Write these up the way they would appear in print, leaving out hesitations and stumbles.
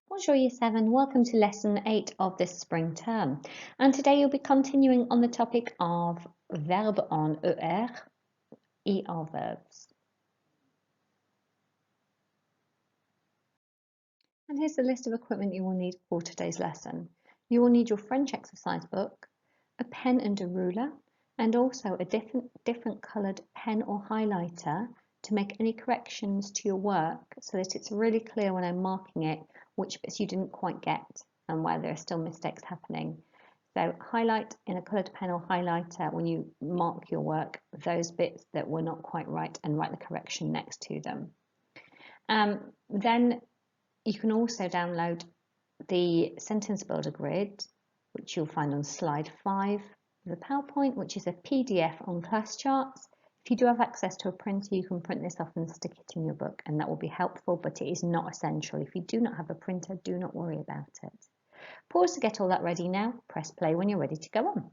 Bonjour Year 7, welcome to Lesson 8 of this spring term. And today you'll be continuing on the topic of verb en ER verbs. And here's the list of equipment you will need for today's lesson. You will need your French exercise book, a pen and a ruler, and also a different coloured pen or highlighter to make any corrections to your work so that it's really clear when I'm marking it which bits you didn't quite get and where there are still mistakes happening. So highlight in a coloured pen or highlighter when you mark your work those bits that were not quite right and write the correction next to them. Then you can also download the sentence builder grid, which you'll find on slide 5 of the PowerPoint, which is a PDF on class charts. If you do have access to a printer, you can print this off and stick it in your book, and that will be helpful, but it is not essential. If you do not have a printer, do not worry about it. Pause to get all that ready now. Press play when you're ready to go on.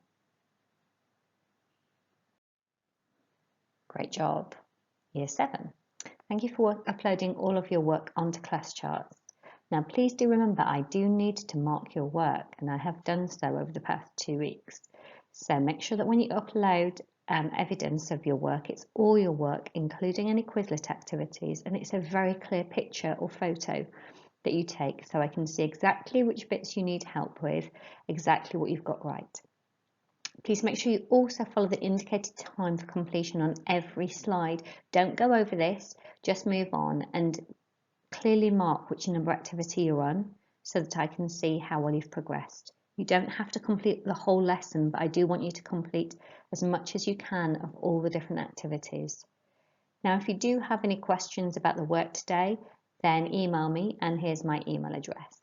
Great job. Year 7. Thank you for uploading all of your work onto class charts. Now, please do remember I do need to mark your work, and I have done so over the past 2 weeks. So make sure that when you upload evidence of your work, it's all your work, including any Quizlet activities, and it's a very clear picture or photo that you take so I can see exactly which bits you need help with, exactly what you've got right. Please make sure you also follow the indicated time for completion on every slide. Don't go over this, just move on and clearly mark which number activity you're on so that I can see how well you've progressed. You don't have to complete the whole lesson, but I do want you to complete as much as you can of all the different activities. Now, if you do have any questions about the work today, then email me, and here's my email address.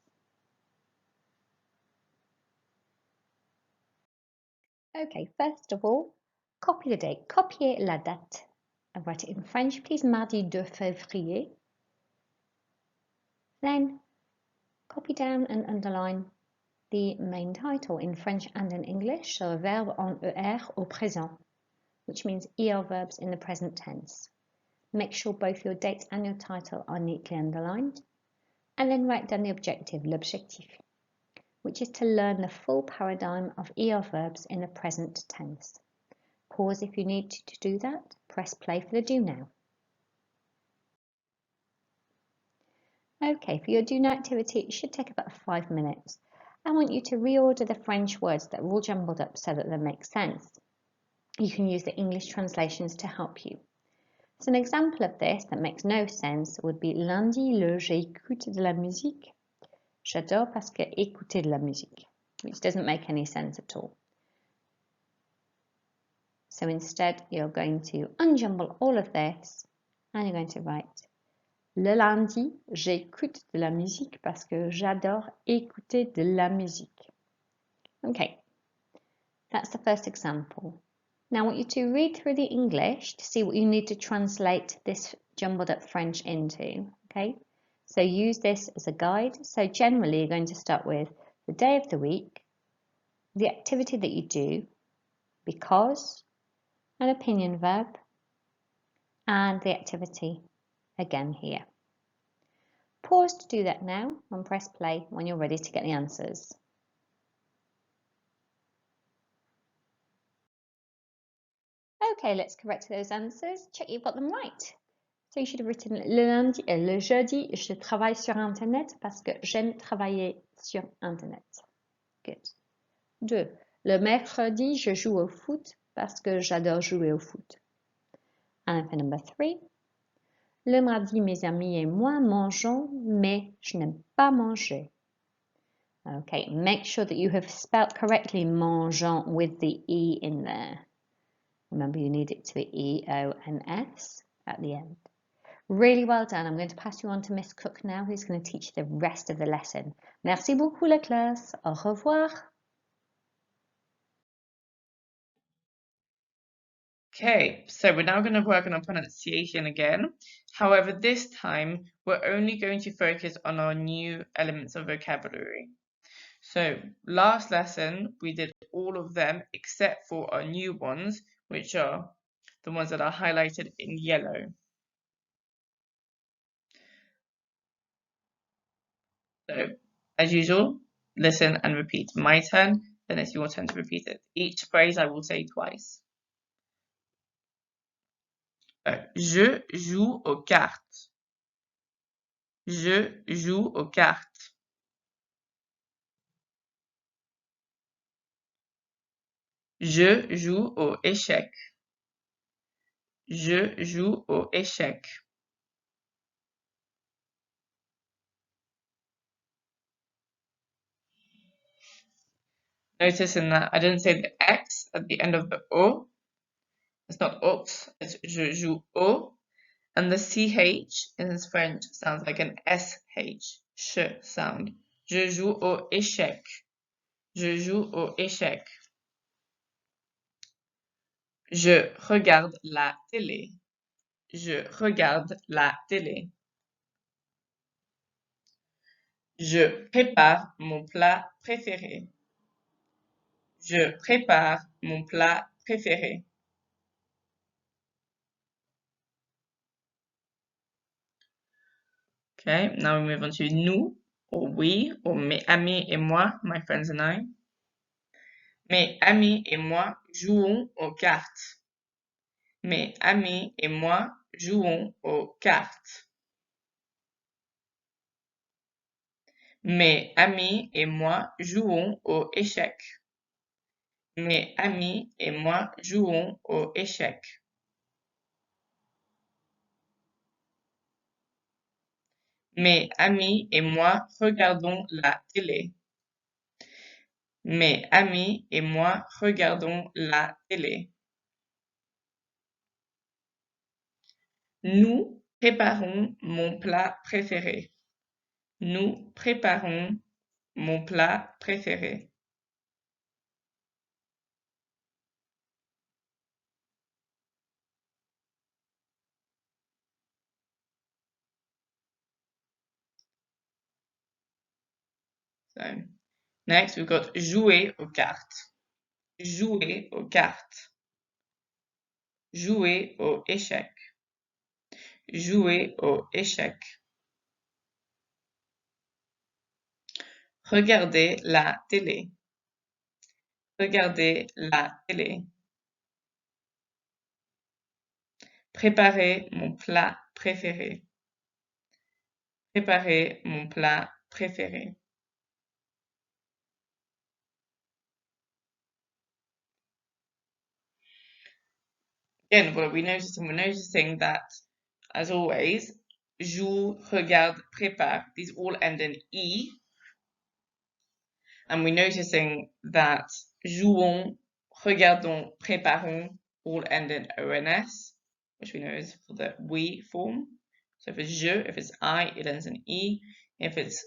Okay, first of all, copy the date. Copiez la date. I'll write it in French, please. Mardi 2 février. Then copy down and underline the main title in French and in English, so verb en ER au présent, which means ER verbs in the present tense. Make sure both your date and your title are neatly underlined, and then write down the objective, l'objectif, which is to learn the full paradigm of ER verbs in the present tense. Pause if you need to do that. Press play for the do now. Okay, for your do now activity, it should take about 5 minutes. I want you to reorder the French words that are all jumbled up so that they make sense. You can use the English translations to help you. So an example of this that makes no sense would be lundi, j'écoute de la musique. J'adore parce que écouter de la musique, which doesn't make any sense at all. So instead, you're going to unjumble all of this and you're going to write le lundi, j'écoute de la musique parce que j'adore écouter de la musique. Okay, that's the first example. Now I want you to read through the English to see what you need to translate this jumbled up French into. Okay, so use this as a guide. So generally you're going to start with the day of the week, the activity that you do, because, an opinion verb, and the activity again here. Pause to do that now and press play when you're ready to get the answers. Okay, let's correct those answers. Check you've got them right. So you should have written le lundi et le jeudi, je travaille sur Internet parce que j'aime travailler sur Internet. Good. 2. Le mercredi, je joue au foot parce que j'adore jouer au foot. And for number 3. Le mardi, mes amis et moi mangeons, mais je n'aime pas manger. Okay, make sure that you have spelt correctly mangeons with the E in there. Remember, you need it to be E-O-N-S at the end. Really well done. I'm going to pass you on to Miss Cook now, who's going to teach you the rest of the lesson. Merci beaucoup, la classe. Au revoir. Okay, so we're now going to work on our pronunciation again. However, this time we're only going to focus on our new elements of vocabulary. So last lesson we did all of them except for our new ones, which are the ones that are highlighted in yellow. So, as usual, listen and repeat. My turn, then it's your turn to repeat it. Each phrase I will say twice. Je joue aux cartes. Je joue aux cartes. Je joue aux échecs. Je joue aux échecs. Notice in that I didn't say the X at the end of the O. It's not aux, it's je joue au. And the CH in French sounds like an SH, sh sound. Je joue au échec. Je joue au échec. Je regarde la télé. Je regarde la télé. Je prépare mon plat préféré. Je prépare mon plat préféré. Okay, now we move on to nous, or we, or mes amis et moi, my friends and I. Mes amis et moi jouons aux cartes. Mes amis et moi jouons aux cartes. Mes amis et moi jouons aux échecs. Mes amis et moi jouons aux échecs. Mes amis et moi regardons la télé. Mes amis et moi regardons la télé. Nous préparons mon plat préféré. Nous préparons mon plat préféré. So, next we've got jouer aux cartes. Jouer aux cartes. Jouer aux échecs. Jouer aux échecs. Regarder la télé. Regarder la télé. Préparer mon plat préféré. Préparer mon plat préféré. Again, what are we noticing? We're noticing that, as always, joue, regarde, prépare, these all end in E. And we're noticing that jouons, regardons, préparons all end in ONS, which we know is for the we form. So if it's je, if it's I, it ends in E. If it's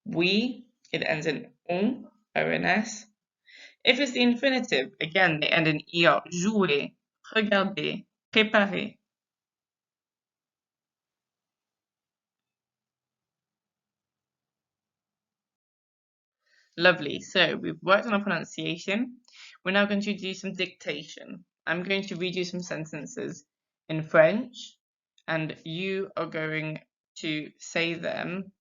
we, it ends in on, ONS. If it's the infinitive, again, they end in ER. Jouer, regarder, préparer. Lovely. So we've worked on our pronunciation. We're now going to do some dictation. I'm going to read you some sentences in French, and you are going to say them.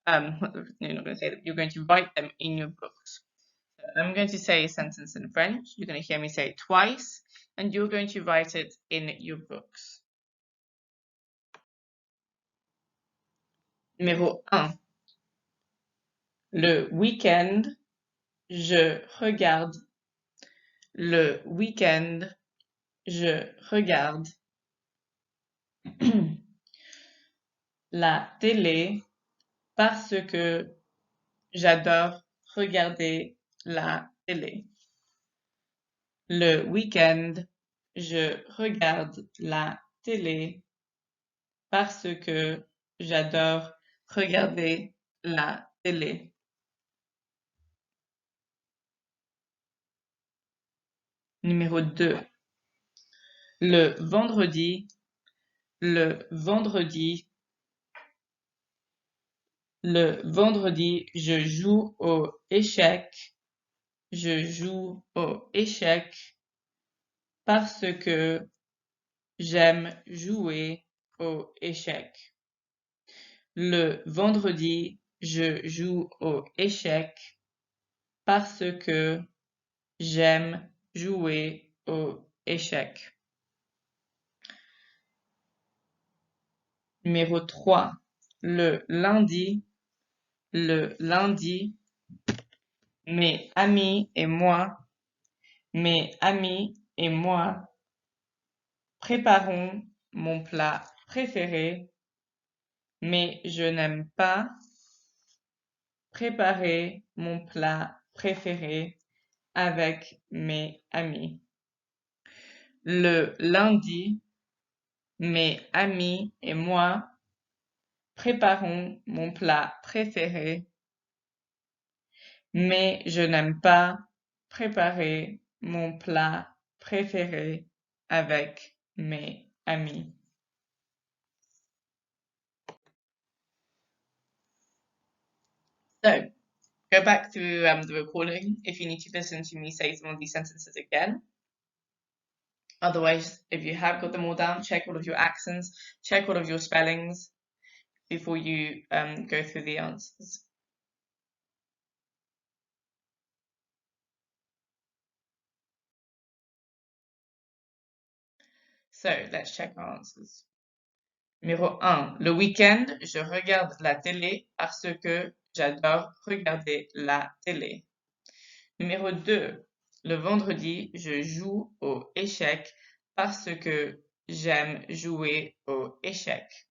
No, you're not going to say them. You're going to write them in your books. So I'm going to say a sentence in French. You're going to hear me say it twice, and you're going to write it in your books. Numéro 1. Le week-end, je regarde. Le week-end, je regarde. La télé parce que j'adore regarder la télé. Le week-end, je regarde la télé parce que j'adore regarder la télé. Numéro 2. Le vendredi, je joue aux échecs. Je joue aux échecs parce que j'aime jouer aux échecs. Le vendredi, je joue aux échecs parce que j'aime jouer aux échecs. Numéro 3. Le lundi, mes amis et moi préparons mon plat préféré, mais je n'aime pas préparer mon plat préféré avec mes amis. Le lundi, mes amis et moi préparons mon plat préféré, mais je n'aime pas préparer mon plat préféré avec mes amis. So, go back through the recording if you need to listen to me say some of these sentences again. Otherwise, if you have got them all down, check all of your accents, check all of your spellings before you go through the answers. So, let's check our answers. Numéro 1. Le week-end, je regarde la télé parce que j'adore regarder la télé. Numéro 2. Le vendredi, je joue aux échecs parce que j'aime jouer aux échecs.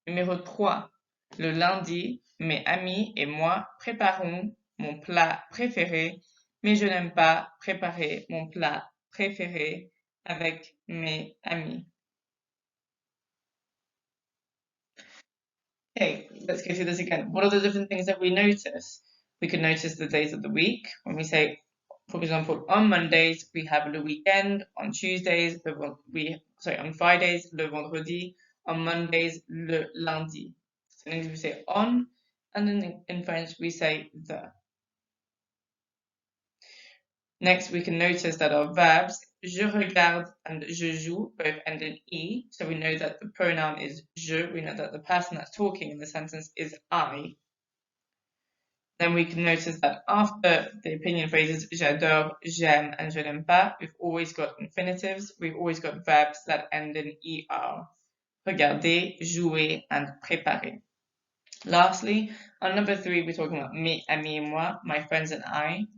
Numéro 3. Le lundi, mes amis et moi préparons mon plat préféré, mais je n'aime pas préparer mon plat préféré avec mes amis. Okay, let's go through this again. What are the different things that we notice? We can notice the days of the week. When we say, for example, on Mondays, we have le weekend. On Tuesdays, on Fridays, le vendredi. On Mondays, le lundi. So in English, we say on, and then in French, we say the. Next, we can notice that our verbs, je regarde and je joue, both end in E. So we know that the pronoun is je. We know that the person that's talking in the sentence is I. Then we can notice that after the opinion phrases j'adore, j'aime, and je n'aime pas, we've always got infinitives. We've always got verbs that end in ER. Regarder, jouer, and préparer. Lastly, on number 3, we're talking about mes amis et moi, my friends and I.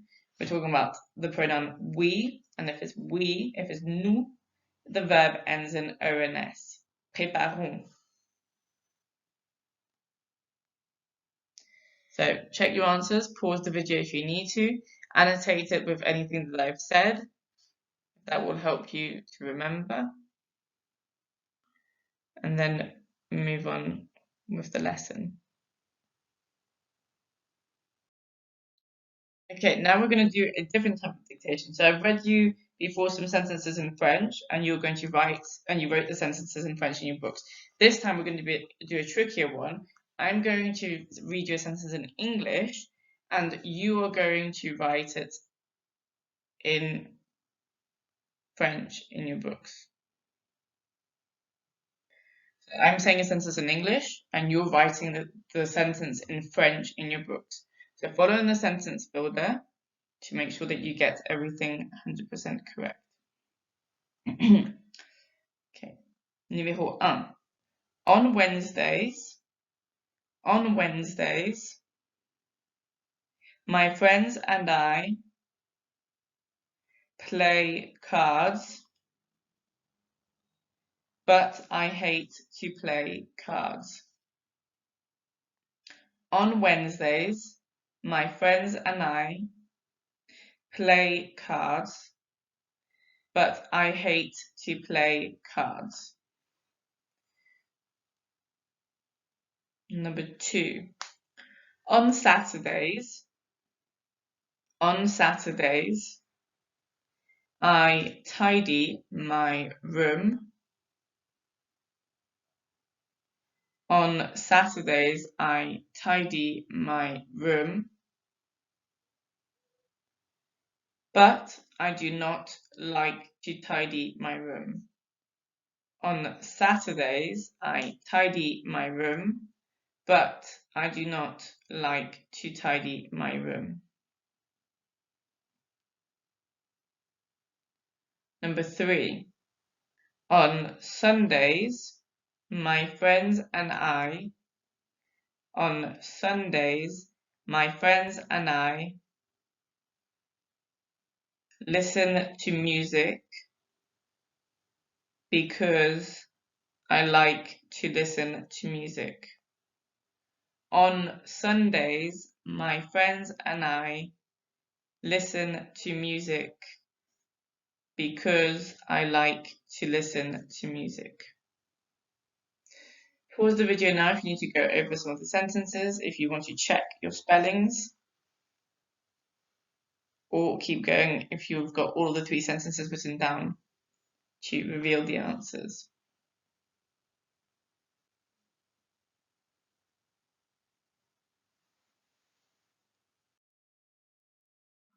We're talking about the pronoun we, and if it's nous, the verb ends in ONS. Préparons. So check your answers, pause the video if you need to, annotate it with anything that I've said. That will help you to remember. And then move on with the lesson. Okay, now we're going to do a different type of dictation. So I've read you before some sentences in French, and you're going to write, and you wrote the sentences in French in your books. This time we're going to do a trickier one. I'm going to read you a sentence in English, and you are going to write it in French in your books. So I'm saying a sentence in English, and you're writing the sentence in French in your books. So follow the sentence builder to make sure that you get everything 100% correct. Okay. Numéro 1. On Wednesdays, my friends and I play cards, but I hate to play cards. On Wednesdays, my friends and I play cards, but I hate to play cards. Number 2. On Saturdays, I tidy my room. On Saturdays, I tidy my room, but I do not like to tidy my room. On Saturdays, I tidy my room, but I do not like to tidy my room. Number 3. On Sundays, my friends and I listen to music because I like to listen to music. On Sundays, my friends and I listen to music because I like to listen to music. Pause the video now if you need to go over some of the sentences, if you want to check your spellings, or keep going if you've got all the 3 sentences written down to reveal the answers.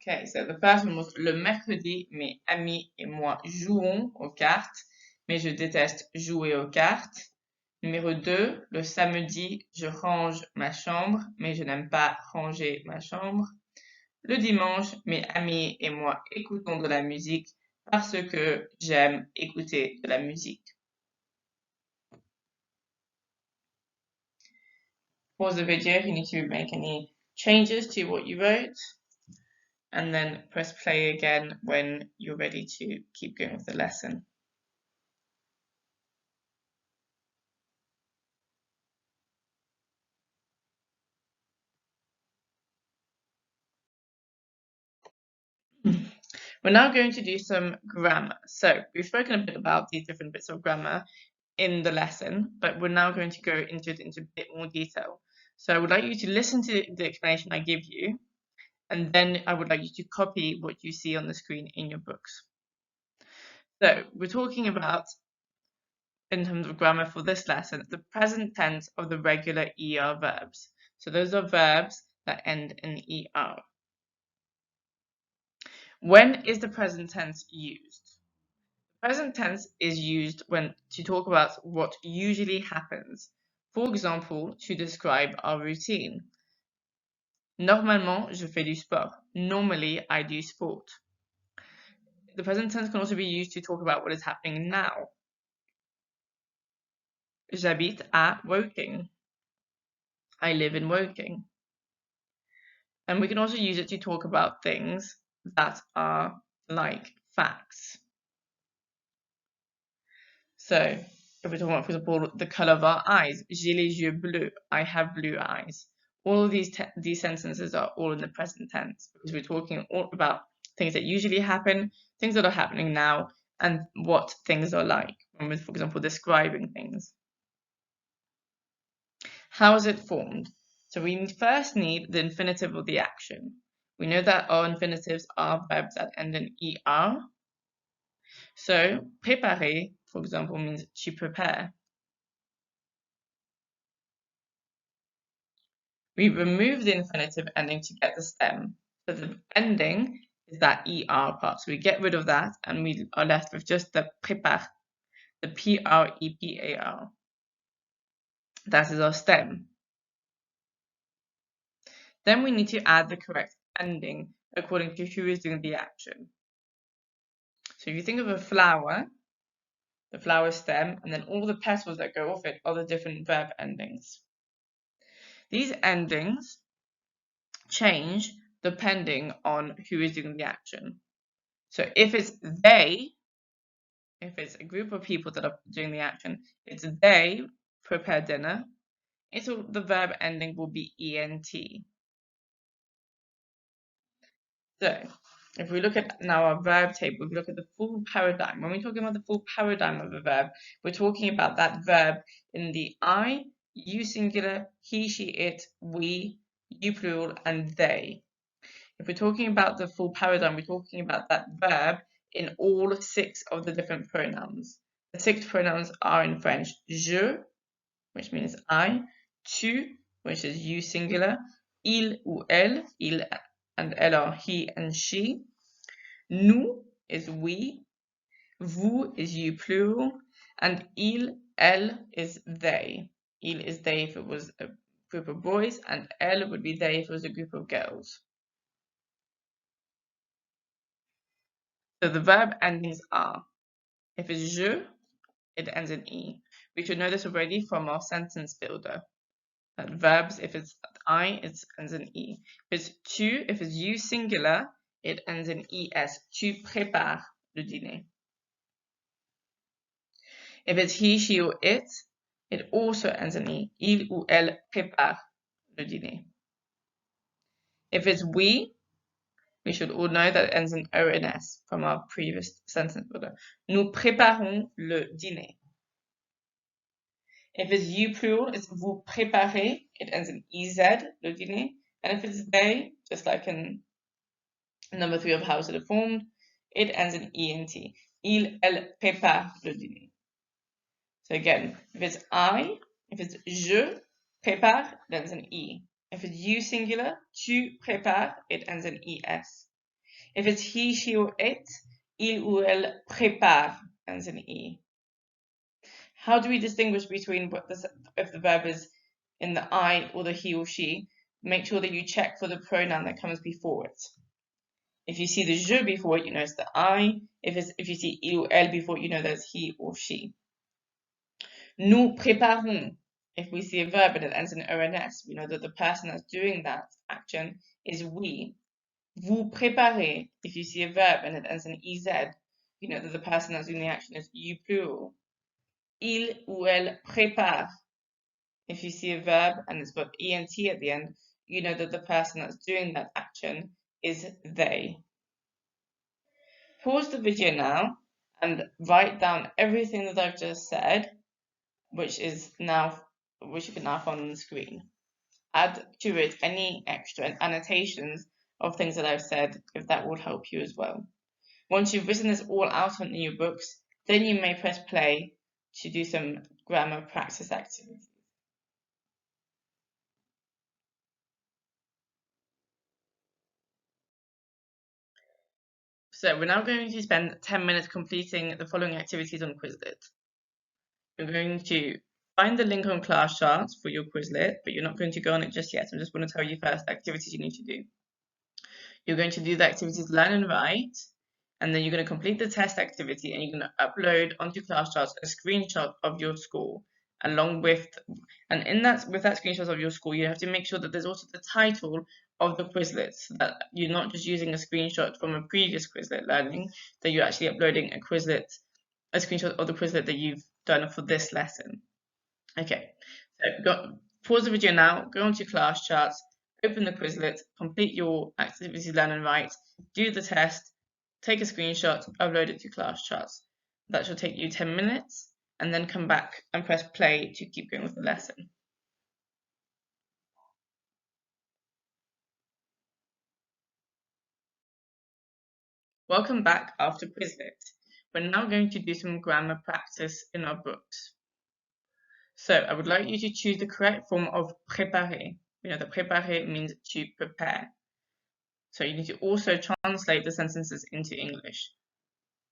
Okay, so the first one was le mercredi, mes amis et moi jouons aux cartes, mais je déteste jouer aux cartes. Numéro 2, le samedi, je range ma chambre, mais je n'aime pas ranger ma chambre. Le dimanche, mes amis et moi écoutons de la musique parce que j'aime écouter de la musique. Pause the video if you need to make any changes to what you wrote, and then press play again when you're ready to keep going with the lesson. We're now going to do some grammar. So we've spoken a bit about these different bits of grammar in the lesson, but we're now going to go into it into a bit more detail. So I would like you to listen to the explanation I give you, and then I would like you to copy what you see on the screen in your books. So we're talking about, in terms of grammar for this lesson, the present tense of the regular ER verbs. So those are verbs that end in ER. When is the present tense used? Present tense is used when to talk about what usually happens. For example, to describe our routine. Normalement, je fais du sport. Normally, I do sport. The present tense can also be used to talk about what is happening now. J'habite à Woking. I live in Woking. And we can also use it to talk about things that are like facts. So, if we're talking about, for example, the color of our eyes, j'ai les yeux bleus, I have blue eyes. All of these sentences are all in the present tense because we're talking all about things that usually happen, things that are happening now, and what things are like when we're, for example, describing things. How is it formed? So we first need the infinitive of the action. We know that our infinitives are verbs that end in ER. So préparer, for example, means to prepare. We remove the infinitive ending to get the stem. So the ending is that ER part. So we get rid of that and we are left with just the prépare, the PREPAR. That is our stem. Then we need to add the correct ending according to who is doing the action. So if you think of a flower, the flower stem, and then all the petals that go off it are the different verb endings. These endings change depending on who is doing the action. So if it's they, if it's a group of people that are doing the action, it's they prepare dinner. The verb ending will be ENT. So if we look at now our verb table, we look at the full paradigm. When we're talking about the full paradigm of a verb, we're talking about that verb in the I, you singular, he, she, it, we, you plural, and they. If we're talking about the full paradigm, we're talking about that verb in all 6 of the different pronouns. The 6 pronouns are in French, je, which means I, tu, which is you singular, il ou elle, il and elle are he and she, nous is we, vous is you plural, and il, elle is they. Il is they if it was a group of boys, and elles would be they if it was a group of girls. So the verb endings are, if it's je, it ends in E. We should know this already from our sentence builder. That verbs, if it's I, it ends in E. If it's tu, if it's you singular, it ends in ES. Tu prépares le dîner. If it's he, she, or it also ends in E. Il ou elle prépare le dîner. If it's we should all know that it ends in O and S from our previous sentence builder. Nous préparons le dîner. If it's you plural, it's vous préparez. It ends in EZ, le dîner. And if it's they, just like in number 3 of how is it formed, it ends in ENT. Il, elle prépare le dîner. So again, if it's I, if it's je prépare, it ends in E. If it's you singular, tu prépares, it ends in ES. If it's he, she, or it, il ou elle prépare, ends in E. How do we distinguish between if the verb is in the I or the he or she? Make sure that you check for the pronoun that comes before it. If you see the je before it, you know it's the I. If you see il ou elle before it, you know that's he or she. Nous préparons. If we see a verb and it ends in ONS, we know that the person that's doing that action is we. Vous préparez. If you see a verb and it ends in EZ, you know that the person that's doing the action is you plural. Il ou elle prépare. If you see a verb and it's got ENT at the end, you know that the person that's doing that action is they. Pause the video now and write down everything that I've just said, which you can now find on the screen. Add to it any extra annotations of things that I've said, if that would help you as well. Once you've written this all out in your books, then you may press play to do some grammar practice activities. So we're now going to spend 10 minutes completing the following activities on Quizlet. You're going to find the link on class charts for your Quizlet, but you're not going to go on it just yet. I'm just going to tell you first the activities you need to do. You're going to do the activities learn and write, and then you're going to complete the test activity, and you're going to upload onto class charts a screenshot of your score with that screenshot of your score, you have to make sure that there's also the title of the Quizlet, so that you're not just using a screenshot from a previous Quizlet learning, that you're actually uploading a screenshot of the Quizlet that you've done for this lesson. Okay, so pause the video now, go onto class charts, open the Quizlet, complete your activities learn and write, do the test, take a screenshot, upload it to class charts. That should take you 10 minutes, and then come back and press play to keep going with the lesson. Welcome back after Quizlet. We're now going to do some grammar practice in our books. So I would like you to choose the correct form of préparer. We know that préparer means to prepare. So you need to also translate the sentences into English.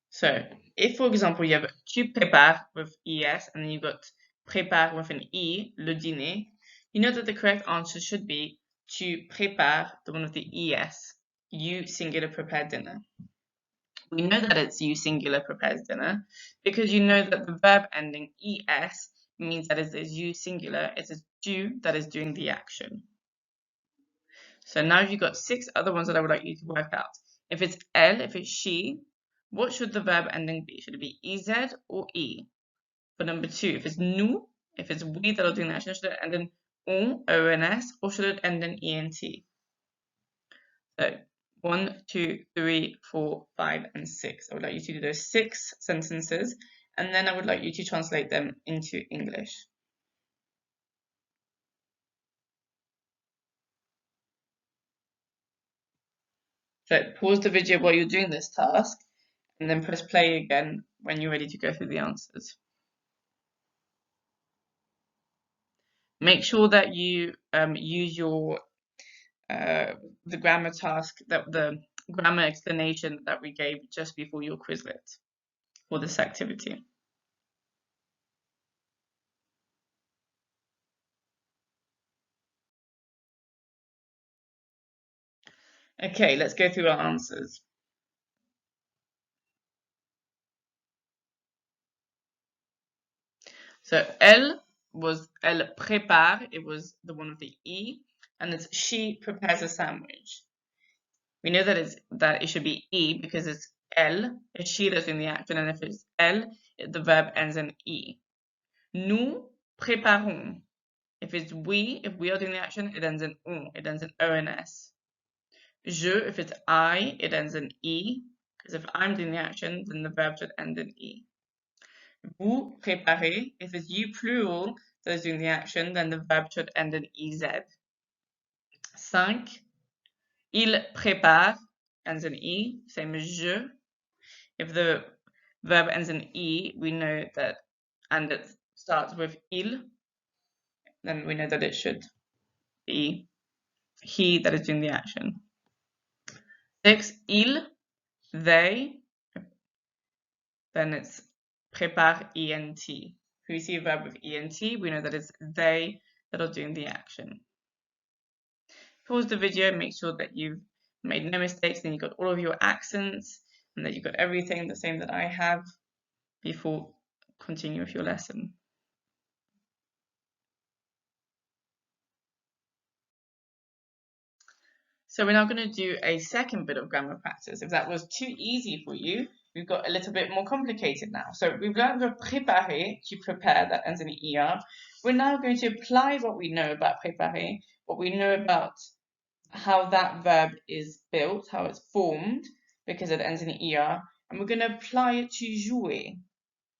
So if, for example, you have tu prépares with ES and then you've got prépare with an E, le dîner, you know that the correct answer should be tu prépares, the one with the ES, you singular prepare dinner. We know that it's you singular prepares dinner because you know that the verb ending ES means that it is you singular, it is tu that is doing the action. So now you've got 6 other ones that I would like you to work out. If it's elle, if it's she, what should the verb ending be? Should it be EZ or E? For number 2, if it's nous, if it's we that are doing the action, should it end in on, ONS, or should it end in ENT? So 1, 2, 3, 4, 5, and 6. I would like you to do those 6 sentences, and then I would like you to translate them into English. So pause the video while you're doing this task, and then press play again when you're ready to go through the answers. Make sure that you use your the grammar task, the grammar explanation that we gave just before your Quizlet for this activity. Okay, let's go through our answers. So elle prépare, it was the one with the E, and it's she prepares a sandwich. We know that it should be E because it's elle, it's she that's doing the action, and if it's elle, the verb ends in E. Nous préparons. If we are doing the action, it ends in on, it ends in ONS. Je, if it's I, it ends in E, because if I'm doing the action, then the verb should end in E. Vous préparez, if it's you plural that is doing the action, then the verb should end in EZ. 5. Il prépare ends in E, same as je. If the verb ends in E, we know that, and it starts with il, then we know that it should be he that is doing the action. 6. Il, they, then it's prépare ENT. If we see a verb with ENT, we know that it's they that are doing the action. Pause the video, make sure that you've made no mistakes, then you've got all of your accents, and that you've got everything the same that I have before continue with your lesson. So we're now going to do a second bit of grammar practice. If that was too easy for you, we've got a little bit more complicated now. So we've learned the préparer, to prepare, that ends in ER. We're now going to apply what we know about préparer, what we know about how that verb is built, how it's formed, because it ends in ER, and we're going to apply it to jouer.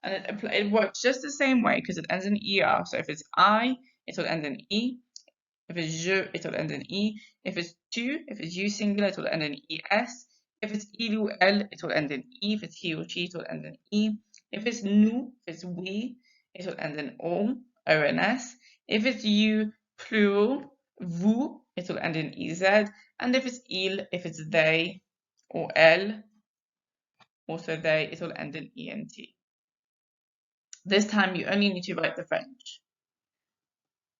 And it works just the same way because it ends in ER. So if it's I, it will end in E. If it's je, it will end in E. If it's tu, if it's you singular, it will end in ES. If it's il ou elle, it will end in E. If it's he or she, it will end in E. If it's nous, if it's we, it will end in ON, ONS. If it's you, plural, vous, it will end in EZ. And if it's il, if it's they, or elle, also they, it will end in ENT. This time you only need to write the French.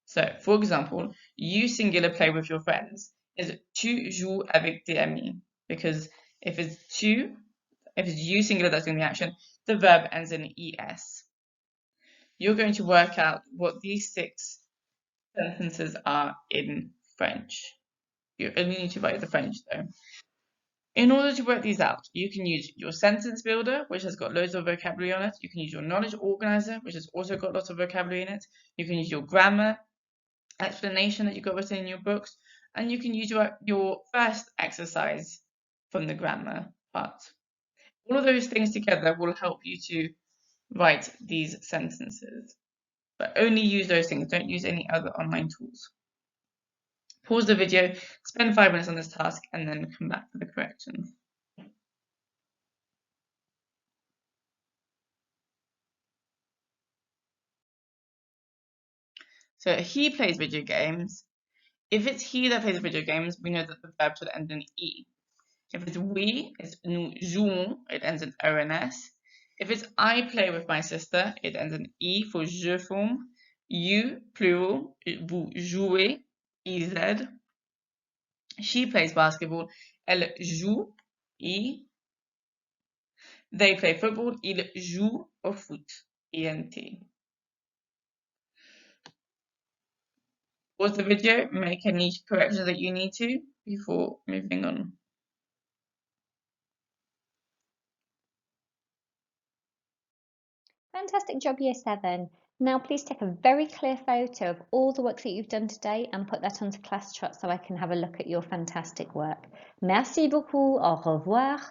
So, for example, you singular play with your friends is tu joues avec tes amis. Because if it's you singular that's doing the action, the verb ends in ES. You're going to work out what these 6 sentences are in French. You only need to write the French though. In order to work these out, you can use your sentence builder, which has got loads of vocabulary on it. You can use your knowledge organizer, which has also got lots of vocabulary in it. You can use your grammar explanation that you got written in your books, and you can use your first exercise from the grammar part. All of those things together will help you to write these sentences, but only use those things. Don't use any other online tools. Pause the video, spend 5 minutes on this task, and then come back for the corrections. So he plays video games. If it's he that plays video games, we know that the verb should end in E. If it's we, it's nous jouons, it ends in ONS. If it's I play with my sister, it ends in E for je form. You, plural, vous jouez, EZ. She plays basketball, elle joue, E. They play football, ils jouent au foot, ENT. Pause the video, make any corrections that you need to before moving on. Fantastic job, Year 7. Now please take a very clear photo of all the work that you've done today and put that onto ClassChart so I can have a look at your fantastic work. Merci beaucoup. Au revoir.